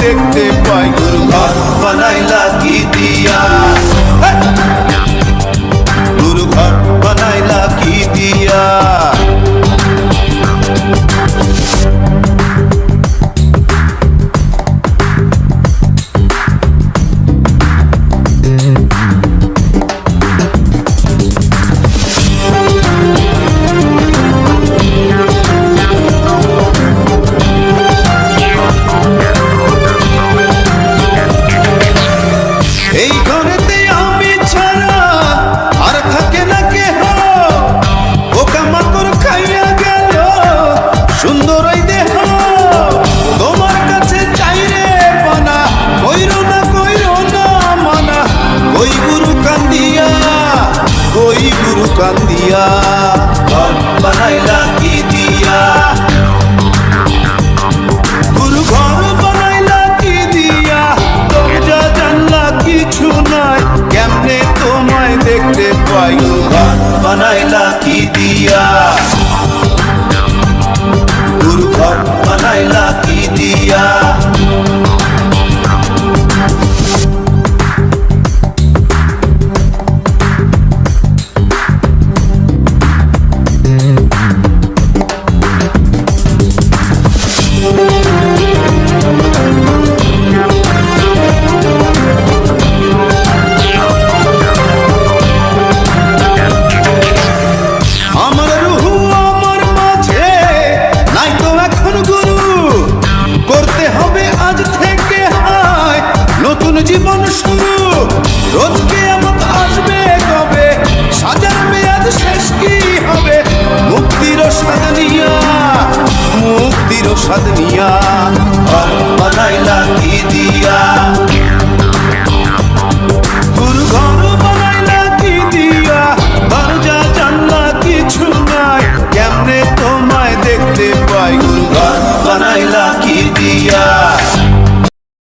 দেখতে পাই। গুরু ঘর বানাইলা কি দিয়া, গুরু ঘর বানাইলা কি দিয়া। এই ঘরেতে আমি ছাড়া আর থাকে না কেহ, পোকামাকড় খাইয়া গেল সুন্দর এই দেহ। তোমার কাছে চাই রে পানা, কইরো না মানা। কই গুরু কান্দিয়া, কই গুরু কান্দিয়া। ঘর বানাইলা কি দিয়া, গুরু ঘর বানাইলা কি দিয়া। দরজা জানলা কিছু নাই, কেমনে তোমায় দেখতে পাই। ঘর বানাইলা কি দিয়া, গুরু ঘর বানাইলা কি দিয়া। আমার রুহু আমার মাঝে নাই তো এখন গুরু, করতে হবে আজ থেকে হায় নতুন জীবন শুরু। রোজ কিয়ামত আসবে কবে, সাজার মেয়াদ শেষ কি হবে। মুক্তির স্বাদ নিয়া, মুক্তির স্বাদ নিয়া। ঘর বানাইলা কি দিয়া।